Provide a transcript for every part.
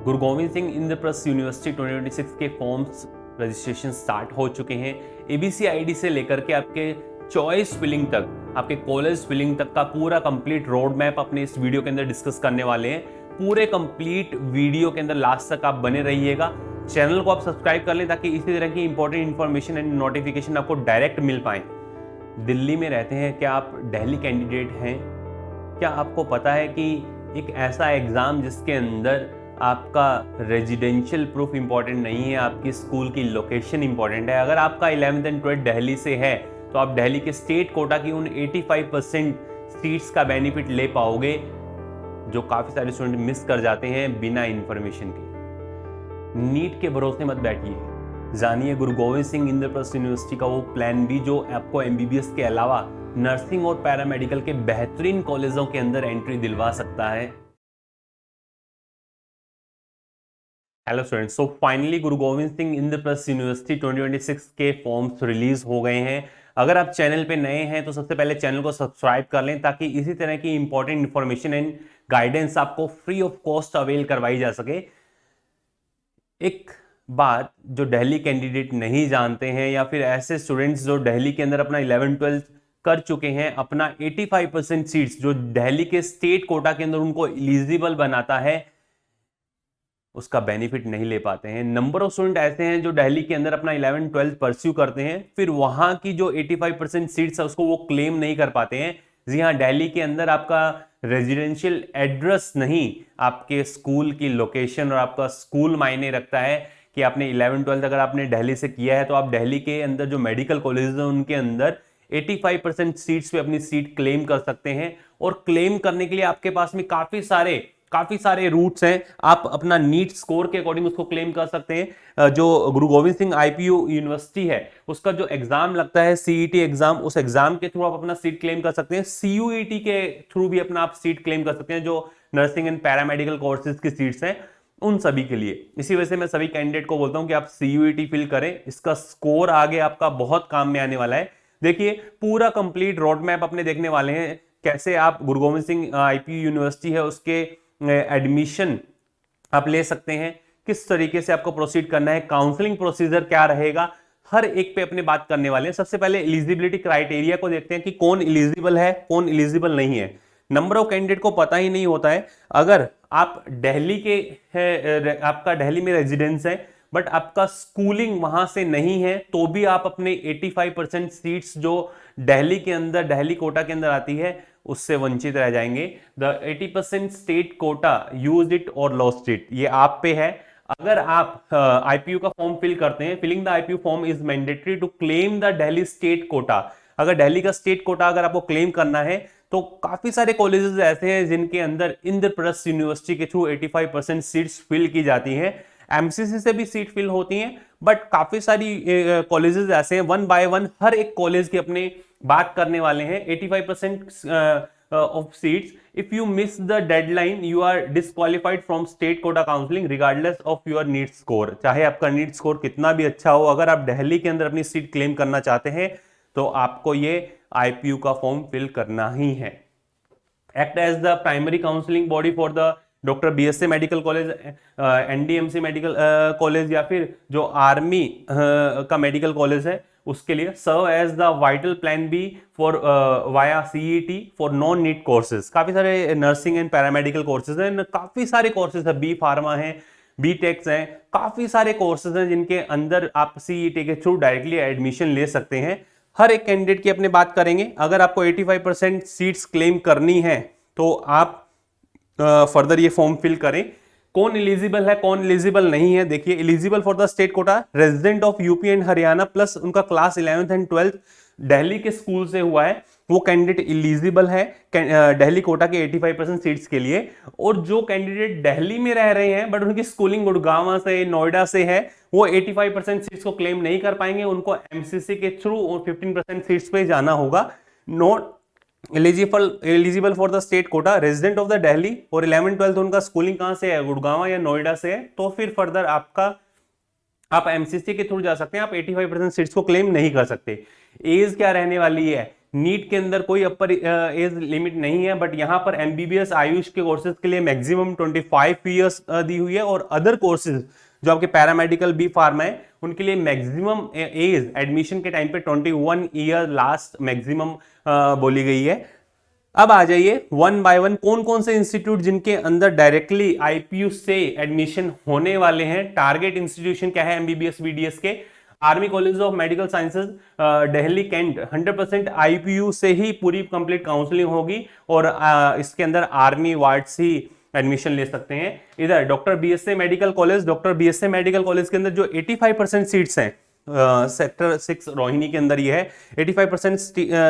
गुरु Govind Singh Indraprastha university 2026 के forms registration start हो चुके हैं। एबीसी आईडी से लेकर के आपके चॉइस फिलिंग तक, आपके कॉलेज फिलिंग तक का पूरा कंप्लीट रोड मैप अपने इस वीडियो के अंदर डिस्कस करने वाले हैं। पूरे कंप्लीट वीडियो के अंदर लास्ट तक आप बने रहिएगा। चैनल को आप सब्सक्राइब कर लें ताकि इसी तरह की इंपॉर्टेंट इंफॉर्मेशन एंड नोटिफिकेशन आपको डायरेक्ट मिल पाए। दिल्ली में रहते हैं, क्या आप दिल्ली कैंडिडेट हैं? क्या आपको पता है कि एक ऐसा एग्जाम जिसके अंदर आपका रेजिडेंशियल प्रूफ इंपॉर्टेंट नहीं है, आपकी स्कूल की लोकेशन इंपॉर्टेंट है। अगर आपका 11th एंड 12th दिल्ली से है तो आप दिल्ली के स्टेट कोटा की उन 85% सीट्स का बेनिफिट ले पाओगे जो काफी सारे स्टूडेंट मिस कर जाते हैं बिना इंफॉर्मेशन के। नीट के भरोसे मत बैठिए, जानिए गुरु गोविंद सिंह इंद्रप्रस्थ यूनिवर्सिटी का वो प्लान बी जो आपको एमबीबीएस के अलावा नर्सिंग और पैरामेडिकल के बेहतरीन कॉलेजों के अंदर एंट्री दिलवा सकता है। हेलो स्टूडेंट्स, सो फाइनली गुरु गोविंद सिंह इंद्रप्रस्थ यूनिवर्सिटी 2026 के फॉर्म्स रिलीज हो गए हैं। अगर आप चैनल पे नए हैं तो सबसे पहले चैनल को सब्सक्राइब कर लें ताकि इसी तरह की इंपॉर्टेंट इंफॉर्मेशन एंड गाइडेंस आपको फ्री ऑफ कॉस्ट अवेल करवाई जा सके। एक बात जो दिल्ली कैंडिडेट नहीं जानते हैं या फिर ऐसे स्टूडेंट्स जो दिल्ली के अंदर अपना 11-12 कर चुके हैं, अपना 85% सीट्स जो दिल्ली के स्टेट कोटा के अंदर उनको एलिजिबल बनाता है उसका बेनिफिट नहीं ले पाते हैं। नंबर ऑफ स्टूडेंट ऐसे हैं जो दिल्ली के अंदर अपना 11-12 परस्यू करते हैं, फिर वहां की जो 85% सीट्स है उसको वो क्लेम नहीं कर पाते हैं। जी हाँ, दिल्ली के अंदर आपका रेजिडेंशियल एड्रेस नहीं, आपके स्कूल की लोकेशन और आपका स्कूल मायने रखता है कि आपने 11-12 अगर आपने दिल्ली से किया है तो आप दिल्ली के अंदर जो मेडिकल कॉलेज है उनके अंदर 85% सीट्स पे अपनी सीट क्लेम कर सकते हैं। और क्लेम करने के लिए आपके पास में काफी सारे रूट्स हैं। आप अपना नीट स्कोर के अकॉर्डिंग उसको क्लेम कर सकते हैं। जो गुरु गोविंद सिंह आईपीयू यूनिवर्सिटी है उसका जो एग्जाम लगता है सीईटी एग्जाम, उस एग्जाम के थ्रू आप अपना सीट क्लेम कर सकते हैं। सीयूईटी के थ्रू भी अपना आप सीट क्लेम कर सकते हैं जो नर्सिंग एंड पैरामेडिकल कोर्सेज की सीट्स हैं उन सभी के लिए। इसी वजह से मैं सभी कैंडिडेट को बोलता हूं कि आप सीयूईटी फिल करें, इसका स्कोर आगे आपका बहुत काम में आने वाला है। देखिए, पूरा कंप्लीट रोड मैप अपने देखने वाले हैं, कैसे आप गुरु गोविंद सिंह आईपीयू यूनिवर्सिटी है उसके एडमिशन आप ले सकते हैं, किस तरीके से आपको प्रोसीड करना है, काउंसलिंग प्रोसीजर क्या रहेगा, हर एक पे अपने बात करने वाले हैं। सबसे पहले एलिजिबिलिटी क्राइटेरिया को देखते हैं कि कौन एलिजिबल है, कौन एलिजिबल नहीं है। नंबर ऑफ कैंडिडेट को पता ही नहीं होता है। अगर आप दिल्ली के है, आपका दिल्ली में रेजिडेंस है बट आपका स्कूलिंग वहां से नहीं है तो भी आप अपने 85% सीट्स जो दिल्ली के अंदर, दिल्ली कोटा के अंदर आती है उससे वंचित रह जाएंगे। The 80% state quota, use it और लॉस्ट इट, ये आप पे है। अगर आप आईपीयू का फॉर्म फिल करते हैं, filling the IPU form is mandatory to claim the Delhi state quota. अगर दिल्ली का स्टेट कोटा अगर आपको क्लेम करना है तो काफी सारे कॉलेजेस ऐसे हैं जिनके अंदर इंद्रप्रस्थ यूनिवर्सिटी के थ्रू 85% सीट्स फिल की जाती हैं। एमसीसी से भी सीट फिल होती हैं बट काफी सारी कॉलेजेस ऐसे हैं, वन बाय वन हर एक कॉलेज की अपने बात करने वाले हैं। 85% of seats, if you miss the deadline you are disqualified from state quota counseling regardless of your NEET score। चाहे आपका NEET स्कोर कितना भी अच्छा हो, अगर आप दिल्ली के अंदर अपनी सीट क्लेम करना चाहते हैं तो आपको ये आईपीयू का फॉर्म फिल करना ही है। Act as the primary counselling body for the doctor BSA medical college, NDMC medical college या फिर जो आर्मी का मेडिकल कॉलेज है उसके लिए serve as the vital plan B for via CET for non NEET courses. काफी सारे nursing and paramedical courses हैं, काफी सारे कोर्सेज है, बी फार्मा है, बी टेक्स हैं, काफी सारे कोर्सेज हैं जिनके अंदर आप सीईटी के थ्रू डायरेक्टली एडमिशन ले सकते हैं। हर एक कैंडिडेट की अपने बात करेंगे। अगर आपको 85% सीट्स क्लेम करनी है तो आप फर्दर ये फॉर्म फिल करें। कौन एलिजिबल है, कौन एलिजिबल नहीं है? देखिए, eligible for the state quota resident of UP and Haryana plus उनका class 11th and 12th Delhi के स्कूल से हुआ है, वो कैंडिडेट एलिजिबल है दिल्ली कोटा के 85% सीट्स के लिए। और जो कैंडिडेट दिल्ली में रह रहे हैं बट उनकी स्कूलिंग गुड़गांव से, नोएडा से है, वो 85% सीट्स को क्लेम नहीं कर पाएंगे, उनको एमसीसी के थ्रू 15% सीट्स पे जाना होगा। Not eligible for the state quota resident of the Delhi और 11-12 उनका स्कूलिंग कहां से है, गुड़गांव या नोएडा से है, तो फिर फर्दर आप एमसीसी के थ्रू जा सकते हैं, आप 85% सीट्स को क्लेम नहीं कर सकते। एज क्या रहने वाली है? नीट के अंदर कोई अपर एज लिमिट नहीं है, बट यहाँ पर एमबीबीएस आयुष के कोर्सेज के लिए मैक्सिमम 25 ईयर्स दी हुई है, और अदर कोर्सेज जो आपके पैरामेडिकल बी फार्मा है उनके लिए मैक्सिमम एज एडमिशन के टाइम पे 21 ईयर लास्ट मैक्सिमम बोली गई है। अब आ जाइए वन बाय वन कौन कौन से इंस्टीट्यूट जिनके अंदर डायरेक्टली आईपीयू से एडमिशन होने वाले हैं। टारगेट इंस्टीट्यूशन क्या है एमबीबीएस बीडीएस के? Army college of medical sciences Delhi cantt 100% IPU से ही पूरी कंप्लीट काउंसलिंग होगी, और इसके अंदर आर्मी वार्ड्स ही एडमिशन ले सकते हैं। इधर डॉक्टर बीएसए मेडिकल कॉलेज के अंदर जो 85% सीट्स हैं सेक्टर 6 रोहिणी के अंदर ये है, 85%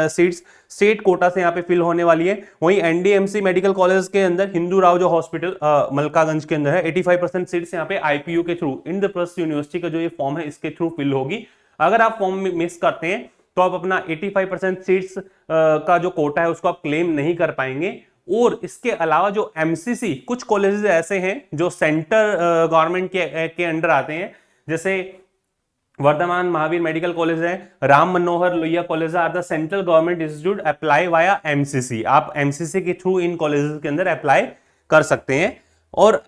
सीट्स स्टेट कोटा से यहाँ पे फिल होने वाली है। वहीं एनडीएमसी मेडिकल कॉलेज के अंदर हिंदू राव जो हॉस्पिटल मलकागंज के अंदर है, 85% सीट्स यहाँ पे आईपीयू के थ्रू इंद्रप्रस्थ यूनिवर्सिटी का जो ये फॉर्म है इसके थ्रू फिल होगी। अगर आप फॉर्म मिस करते हैं तो आप अपना 85% सीट्स का जो कोटा है उसको आप क्लेम नहीं कर पाएंगे। और इसके अलावा जो एमसीसी कुछ कॉलेजेस ऐसे हैं जो सेंटर गवर्नमेंट के अंडर आते हैं, जैसे वर्धमान महावीर मेडिकल कॉलेज है, Ram Manohar Lohia college are the central government institute apply via MCC. आप एमसीसी के थ्रू इन कॉलेजेस के अंदर अप्लाई कर सकते हैं। और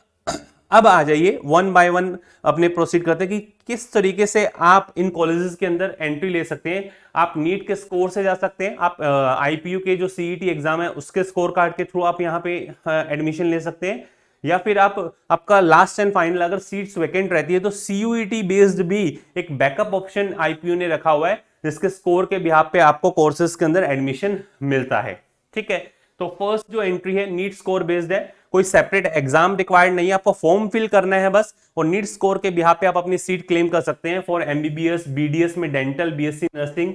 अब आ जाइए वन बाय वन अपने प्रोसीड करते हैं कि किस तरीके से आप इन कॉलेजेस के अंदर एंट्री ले सकते हैं। आप नीट के स्कोर से जा सकते हैं, आप आईपीयू के जो सीईटी एग्जाम है उसके स्कोर कार्ड के थ्रू आप यहाँ पे एडमिशन ले सकते हैं, या फिर आपका लास्ट एंड फाइनल अगर सीट्स वैकेंट रहती है तो सीयूईटी बेस्ड भी एक बैकअप ऑप्शन आईपीयू ने रखा हुआ है, जिसके स्कोर के बिहाफ पे आपको कोर्सेज के अंदर एडमिशन मिलता है। ठीक है, तो फर्स्ट जो एंट्री है नीट स्कोर बेस्ड है, कोई सेपरेट एग्जाम रिक्वायर्ड नहीं है, आपको फॉर्म फिल करना है बस, और नीट स्कोर के बिहाफ पे आप अपनी सीट क्लेम कर सकते हैं फॉर एमबीबीएस बीडीएस में dental, BSc nursing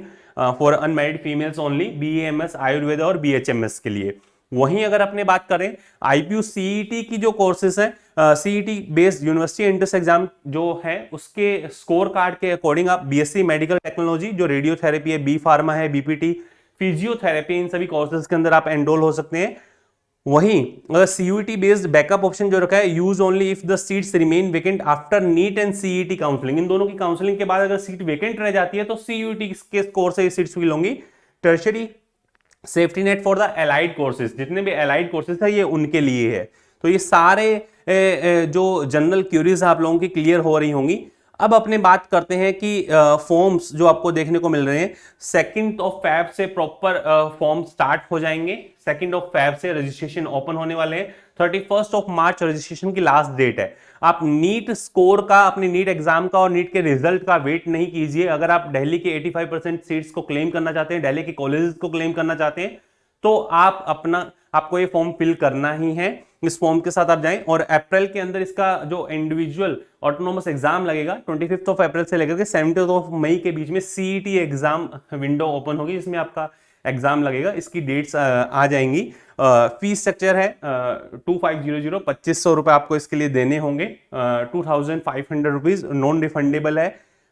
for unmarried females only, BAMS Ayurveda और बीएचएमएस के लिए। वहीं अगर अपने बात करें आईपीयू सीईटी की जो कोर्सेज है, CET based university entrance exam जो है उसके स्कोर कार्ड के अकॉर्डिंग आप बीएससी मेडिकल टेक्नोलॉजी जो रेडियोथेरेपी है, बी फार्मा है, बीपीटी, फिजियोथेरेपी, इन सभी कोर्सेज के अंदर आप एनरोल हो सकते हैं। वहीं अगर सीयूईटी बेस्ड बैकअप ऑप्शन जो रखा है, use only if the seats remain vacant after NEET and CET counselling, इन दोनों की काउंसलिंग के बाद अगर सीट वेकेंट रह जाती है तो सीयूईटी के स्कोर से ये सीट्स फिल होंगी। Tertiary safety net for the allied courses, जितने भी एलाइड कोर्सेज है ये उनके लिए है। तो ये सारे जो जनरल क्यूरीज आप लोगों की क्लियर हो रही होंगी। अब अपने बात करते हैं कि फॉर्म्स जो आपको देखने को मिल रहे हैं 2 फेब से प्रॉपर फॉर्म स्टार्ट हो जाएंगे। 2 फेब से रजिस्ट्रेशन ओपन होने वाले हैं। 31 मार्च रजिस्ट्रेशन की लास्ट डेट है। आप नीट स्कोर का, अपने नीट एग्जाम का और नीट के रिजल्ट का वेट नहीं कीजिए। अगर आप दिल्ली के 85% सीट्स को क्लेम करना चाहते हैं, दिल्ली के कॉलेजेस को क्लेम करना चाहते हैं, तो आपको ये फॉर्म फिल करना ही है। इस फॉर्म के साथ आप जाएं, और अप्रैल के अंदर इसका जो इंडिविजुअल ऑटोनोमस एग्जाम लगेगा 25 अप्रैल से लेकर के 17 मई के बीच में सीईटी एग्जाम विंडो ओपन होगी, जिसमें आपका एग्जाम लगेगा। इसकी डेट्स आ जाएंगी। फीस स्ट्रक्चर है 2500, 2500 रुपए आपको इसके लिए देने होंगे। 2500 रुपीज नॉन रिफंडेबल है।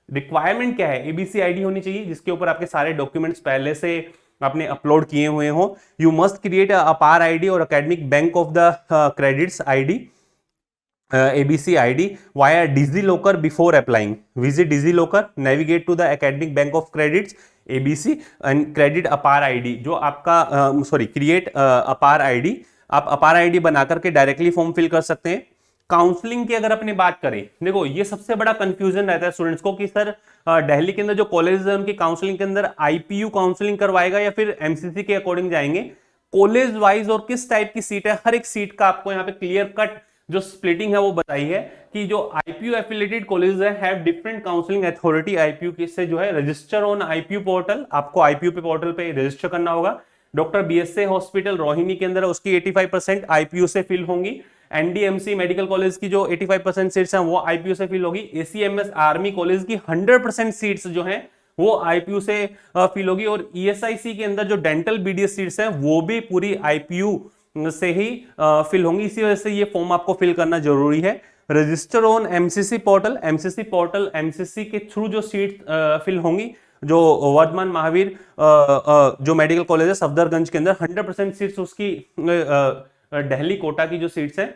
रिक्वायरमेंट क्या है? एबीसी आईडी होनी चाहिए जिसके ऊपर आपके सारे डॉक्यूमेंट्स पहले से आपने अपलोड किए हुए हो। यू मस्ट क्रिएट अपार आईडी और academic bank of the credits ID, ABC ID via DigiLocker before applying. Visit DigiLocker, navigate to the academic bank of credits ABC and credit APAR ID जो आपका create APAR ID। आप APAR ID बना करके directly form fill कर सकते हैं। Counselling की अगर अपनी बात करें, देखो ये सबसे बड़ा कंफ्यूजन रहता है स्टूडेंट्स को कि सर दिल्ली के अंदर जो कॉलेज है उनकी काउंसलिंग के अंदर आईपीयू काउंसलिंग करवाएगा या फिर एमसीसी के अकॉर्डिंग जाएंगे, कॉलेज वाइज और किस टाइप की सीट है, हर एक सीट का आपको यहाँ पे क्लियर कट जो स्प्लिटिंग है वो बताई है कि जो आईपीयू एफिलिएटेड कॉलेज है have different counselling authority. IPU से जो है रजिस्टर ऑन आईपीयू पोर्टल, आपको आईपीयू पे पोर्टल पे रजिस्टर करना होगा। डॉक्टर बीएसए हॉस्पिटल रोहिणी के अंदर उसकी 85% आईपीयू से फिल होंगी। एनडीएमसी मेडिकल कॉलेज की जो 85% सीट्स हैं वो आईपीयू से फिल होगी। एसीएमएस आर्मी कॉलेज की 100% सीट्स जो हैं वो आईपीयू से फिल होगी। और ईएसआईसी के अंदर जो डेंटल बीडीएस सीट्स हैं वो भी पूरी आईपीयू से ही फिल होंगी। इसी वजह से ये फॉर्म आपको फिल करना जरूरी है। Register on MCC portal, MCC के थ्रू जो सीट फिल होंगी, जो वर्धमान महावीर जो मेडिकल कॉलेज है सफदरगंज के अंदर 100% सीट्स उसकी दिल्ली कोटा की जो सीट्स हैं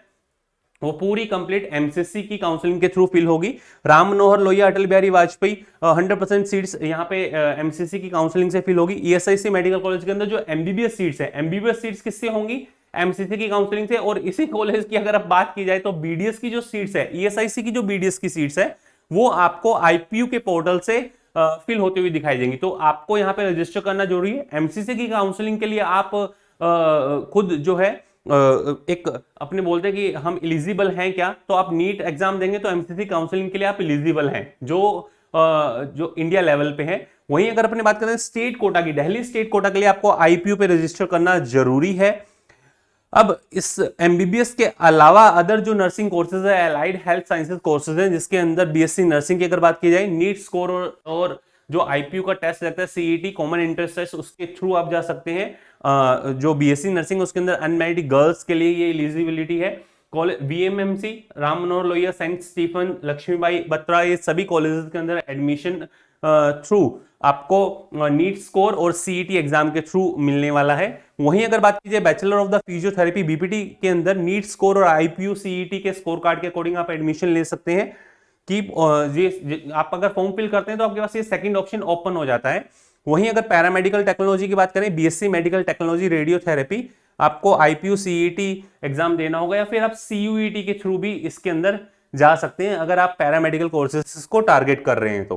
वो पूरी कंप्लीट एमसीसी की काउंसलिंग के थ्रू फिल होगी। राम मनोहर लोहिया, अटल बिहारी वाजपेयी 100% सीट्स यहाँ पे एमसीसी की काउंसलिंग से फिल होगी। ईएसआईसी मेडिकल कॉलेज के अंदर जो एमबीबीएस सीट्स है, एमबीबीएस सीट्स किससे होंगी? एमसीसी की काउंसलिंग से। और इसी कॉलेज की अगर आप बात की जाए तो बीडीएस की जो सीट्स है, ईएसआईसी की जो बीडीएस की सीट्स है, वो आपको आईपीयू के पोर्टल से फिल होते हुए दिखाई देंगी। तो आपको यहाँ पे रजिस्टर करना जरूरी है। एमसीसी की काउंसलिंग के लिए आप खुद जो है एक अपने बोलते हैं कि हम इलिजिबल हैं क्या, तो आप नीट एग्जाम देंगे तो एमसीसी काउंसलिंग के लिए आप इलिजिबल हैं, जो इंडिया लेवल पे है। वहीं अगर अपने बात करें स्टेट कोटा की, दिल्ली स्टेट कोटा के लिए आपको आईपीयू पे रजिस्टर करना जरूरी है। अब इस एमबीबीएस के अलावा अदर जो नर्सिंग कोर्सेज है, अलाइड हेल्थ साइंसेज कोर्सेज हैं, जिसके अंदर बीएससी नर्सिंग की अगर बात की जाए, नीट स्कोर और जो आईपीयू का टेस्ट लगता है सीईटी कॉमन एंट्रेंस टेस्ट, उसके थ्रू आप जा सकते हैं। जो बीएससी नर्सिंग उसके अंदर अनमैरिड गर्ल्स के लिए ये एलिजिबिलिटी है। College VMMC, Ram Manohar Lohia, Saint Stephen, Lakshmibai Batra, ये सभी कॉलेजेस के अंदर एडमिशन थ्रू आपको नीट स्कोर और सीईटी एग्जाम के थ्रू मिलने वाला है। वहीं अगर बात की जाए bachelor of the physiotherapy BPT के अंदर नीट स्कोर और आईपीयू सीईटी के स्कोर कार्ड के अकॉर्डिंग आप एडमिशन ले सकते हैं कि ये आप अगर फॉर्म फिल करते हैं तो आपके पास ये सेकंड ऑप्शन ओपन हो जाता है। वहीं अगर पैरामेडिकल टेक्नोलॉजी की बात करें, बीएससी मेडिकल टेक्नोलॉजी रेडियोथेरेपी, आपको आईपीयू सीईटी एग्जाम देना होगा, या फिर आप सीयूईटी के थ्रू भी इसके अंदर जा सकते हैं अगर आप पैरामेडिकल कोर्सेज को टारगेट कर रहे हैं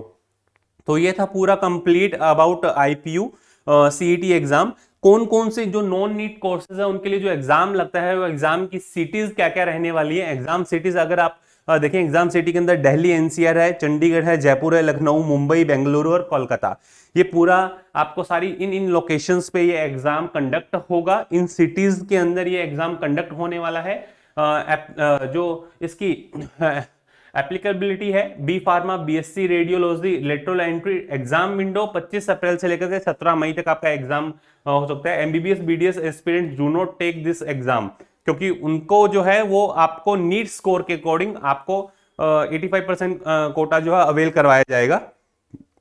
तो ये था पूरा complete about IPU CET exam. कौन कौन से जो नॉन नीट कोर्सेज है उनके लिए जो एग्जाम लगता है, वो एग्जाम की सिटीज क्या क्या रहने वाली है। एग्जाम सिटीज अगर आप देखें, एग्जाम सिटी के अंदर दिल्ली एनसीआर है, चंडीगढ़ है, जयपुर है, लखनऊ, मुंबई, बेंगलुरु और कोलकाता। ये पूरा आपको सारी इन लोकेशंस पे ये एग्जाम कंडक्ट होगा। इन सिटीज के अंदर ये एग्जाम कंडक्ट होने वाला है। जो इसकी एप्लीकेबिलिटी है, B pharma, BSc radiology, lateral entry, exam window 25 अप्रैल से लेकर के 17 मई तक आपका एग्जाम हो सकता है। MBBS BDS aspirants do not take this exam, क्योंकि उनको जो है वो आपको नीट स्कोर के अकॉर्डिंग आपको 85% कोटा जो है अवेल करवाया जाएगा।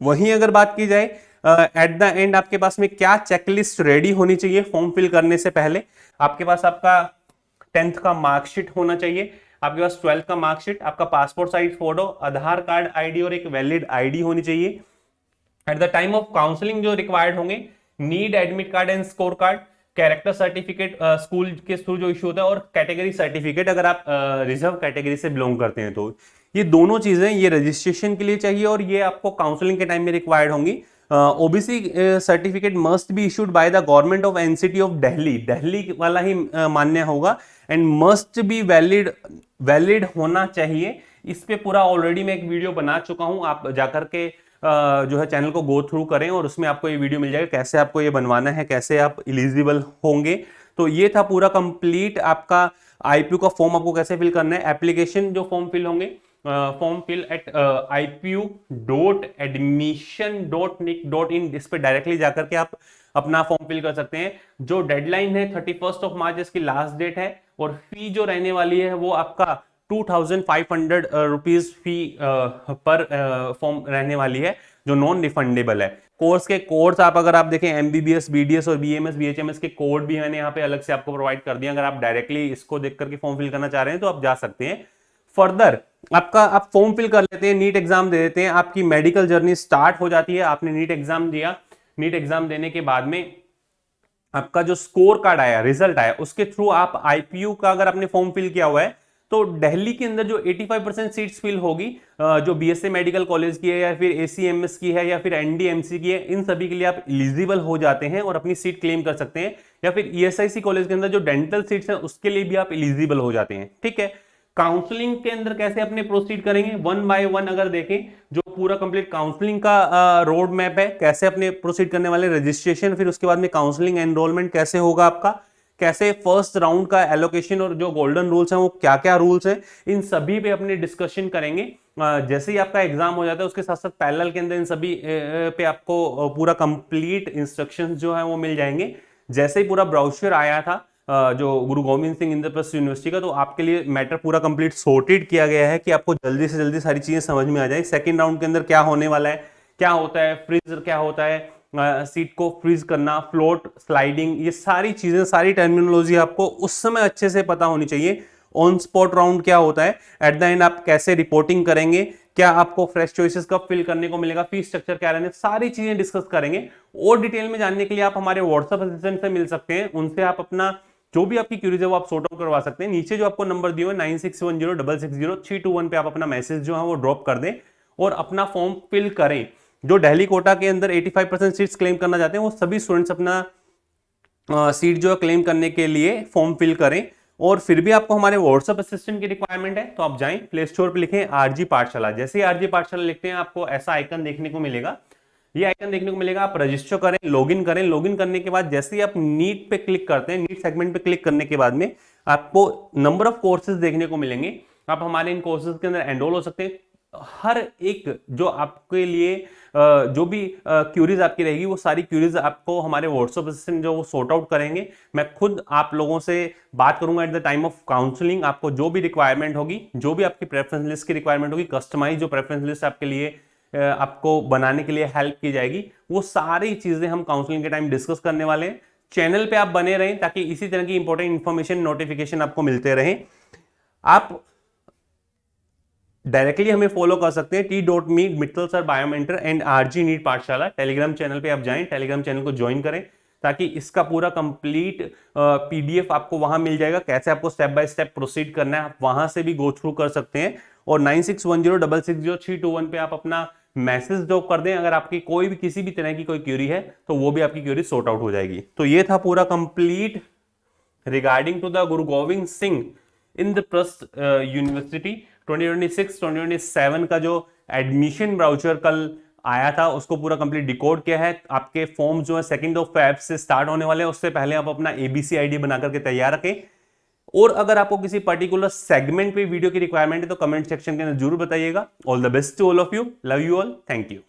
वहीं अगर बात की जाए एट द एंड आपके पास में क्या चेकलिस्ट रेडी होनी चाहिए फॉर्म फिल करने से पहले, आपके पास आपका 10th का मार्कशीट होना चाहिए, आपके पास 12th का मार्कशीट, आपका पासपोर्ट साइज फोटो, आधार कार्ड, आईडी और एक वैलिड आईडी होनी चाहिए। At the time of counselling जो रिक्वायर्ड होंगे, need admit card and score card, character certificate school के थ्रू जो इशू होता है, और कैटेगरी सर्टिफिकेट अगर आप रिजर्व कैटेगरी से बिलोंग करते हैं तो। ये दोनों चीजें ये रजिस्ट्रेशन के लिए चाहिए और ये आपको काउंसलिंग के टाइम में रिक्वायर्ड होंगी। OBC certificate must be issued by the government of NCT of Delhi, Delhi वाला ही मान्य होगा, एंड मस्ट बी वैलिड होना चाहिए। इस पे पूरा ऑलरेडी मैं एक वीडियो बना चुका हूं, आप जाकर के जो है चैनल को गो थ्रू करें और उसमें आपको ये वीडियो मिल जाएगा कैसे आपको ये बनवाना है, कैसे आप एलिजिबल होंगे। तो ये था पूरा कंप्लीट आपका आईपीयू का फॉर्म आपको कैसे फिल करना है। एप्लीकेशन जो फॉर्म फिल होंगे, फॉर्म फिल एट ipu.admission.nic.in, इस पे डायरेक्टली जाकर के आप अपना फॉर्म फिल कर सकते हैं। जो डेडलाइन है 31 मार्च इसकी लास्ट डेट है, और फी जो रहने वाली है वो आपका 2500 रुपीज फी पर फॉर्म रहने वाली है, जो नॉन रिफंडेबल है। कोर्स आप अगर आप देखें, एमबीबीएस, बीडीएस और बीएमएस, बीएचएमएस के कोड भी मैंने यहाँ पे अलग से आपको प्रोवाइड कर दिया। अगर आप डायरेक्टली इसको देख करके फॉर्म फिल करना चाह रहे हैं तो आप जा सकते हैं। फर्दर आप फॉर्म फिल कर लेते हैं, नीट एग्जाम दे देते हैं, आपकी मेडिकल जर्नी स्टार्ट हो जाती है। आपने नीट एग्जाम दिया, नीट एग्जाम देने के बाद में आपका जो स्कोर कार्ड आया, रिजल्ट आया, उसके थ्रू आप आईपीयू का अगर आपने फॉर्म फिल किया हुआ है तो दिल्ली के अंदर जो 85% सीट्स फिल होगी, जो बीएससी मेडिकल कॉलेज की है या फिर एसीएमएस की है या फिर एनडीएमसी की है, इन सभी के लिए आप एलिजिबल हो जाते हैं और अपनी सीट क्लेम कर सकते हैं। या फिर ईएसआईसी कॉलेज के अंदर जो डेंटल सीट्स हैं उसके लिए भी आप एलिजिबल हो जाते हैं। ठीक है, काउंसलिंग के अंदर कैसे अपने प्रोसीड करेंगे, वन बाय वन अगर देखें, जो पूरा कंप्लीट काउंसलिंग का रोड मैप है, कैसे अपने प्रोसीड करने वाले, रजिस्ट्रेशन, फिर उसके बाद में काउंसलिंग एनरोलमेंट कैसे होगा आपका, कैसे फर्स्ट राउंड का एलोकेशन और जो गोल्डन रूल्स हैं वो क्या क्या रूल्स हैं, इन सभी पे अपने डिस्कशन करेंगे। जैसे ही आपका एग्जाम हो जाता है उसके साथ साथ पैरेलल के अंदर इन सभी पे आपको पूरा कंप्लीट इंस्ट्रक्शंस जो है वो मिल जाएंगे। जैसे ही पूरा ब्राउचर आया था जो गुरु गोविंद सिंह इंद्रप्रस्थ यूनिवर्सिटी का, तो आपके लिए मैटर पूरा कंप्लीट सॉर्टेड किया गया है कि आपको जल्दी से जल्दी सारी चीजें समझ में आ जाए। सेकंड राउंड के अंदर क्या होने वाला है, क्या होता है फ्रीज, क्या होता है सीट को फ्रीज करना, फ्लोट, स्लाइडिंग, ये सारी चीजें, सारी टर्मिनोलॉजी आपको उस समय अच्छे से पता होनी चाहिए। ऑन स्पॉट राउंड क्या होता है, एट द एंड आप कैसे रिपोर्टिंग करेंगे, क्या आपको फ्रेश चॉइसेस कब फिल करने को मिलेगा, फीस स्ट्रक्चर क्या रहने, सारी चीजें डिस्कस करेंगे। और डिटेल में जानने के लिए आप हमारे व्हाट्सएप असिस्टेंट से मिल सकते हैं, उनसे आप अपना जो भी आपकी क्यूरीज है वो आप सॉर्ट आउट करवा सकते हैं। नीचे जो आपको नंबर दिया है 9610660321 पे आप अपना मैसेज जो है वो ड्रॉप कर दें और अपना फॉर्म फिल करें। जो दिल्ली कोटा के अंदर 85% सीट्स क्लेम करना चाहते हैं वो सभी स्टूडेंट्स अपना सीट जो है क्लेम करने के लिए फॉर्म फिल करें। और फिर भी आपको हमारे व्हाट्सएप असिस्टेंट की रिक्वायरमेंट है तो आप जाएं प्ले स्टोर पे लिखें आरजी पाठशाला। जैसे ही आरजी पाठशाला लिखते हैं आपको ऐसा आइकन देखने को मिलेगा, ये आइकन देखने को मिलेगा। आप रजिस्टर करें, लॉगिन करें। लॉगिन करने के बाद जैसे ही आप नीट पे क्लिक करते हैं, नीट सेगमेंट पे क्लिक करने के बाद में आपको नंबर ऑफ कोर्सेज देखने को मिलेंगे। आप हमारे इन कोर्सेज के अंदर एनरोल हो सकते हैं। हर एक जो आपके लिए जो भी क्यूरीज आपकी रहेगी वो सारी क्यूरीज आपको हमारे व्हाट्सएप असिस्टेंट जो वो सॉर्ट आउट करेंगे। मैं खुद आप लोगों से बात करूंगा at the time of counselling. आपको जो भी रिक्वायरमेंट होगी, जो भी आपकी प्रेफरेंस लिस्ट की रिक्वायरमेंट होगी, कस्टमाइज जो प्रेफरेंस लिस्ट आपके लिए आपको बनाने के लिए हेल्प की जाएगी, वो सारी चीजें हम काउंसलिंग के टाइम डिस्कस करने वाले हैं। चैनल पे आप बने रहें ताकि इसी तरह की इंपॉर्टेंट इंफॉर्मेशन नोटिफिकेशन आपको मिलते रहें। आप डायरेक्टली हमें फॉलो कर सकते हैं t.me Mittal sir Biomentor and RG NEET Pathshala Telegram channel पे आप जाएं, टेलीग्राम चैनल को ज्वाइन करें ताकि इसका पूरा कंप्लीट पीडीएफ आपको वहां मिल जाएगा। कैसे आपको स्टेप बाय स्टेप प्रोसीड करना है आप वहां से भी गो थ्रू कर सकते हैं। और 9610660321 पे आप अपना मैसेज ड्रॉप कर दें अगर आपकी कोई भी किसी भी तरह की कोई क्यूरी है तो वो भी आपकी क्यूरी सॉर्ट आउट हो जाएगी। तो ये था पूरा complete regarding to the Guru Govind Singh Indraprastha university 2026-2027 का जो एडमिशन ब्राउचर कल आया था उसको पूरा कंप्लीट डिकोड किया है। आपके फॉर्म जो है 2 फेब से स्टार्ट होने वाले हैं, उससे पहले आप अपना एबीसी आईडी बना करके तैयार रखें। और अगर आपको किसी पर्टिकुलर सेगमेंट पे वीडियो की रिक्वायरमेंट है तो कमेंट सेक्शन के अंदर जरूर बताइएगा। All the best to all of you, love you all, thank you.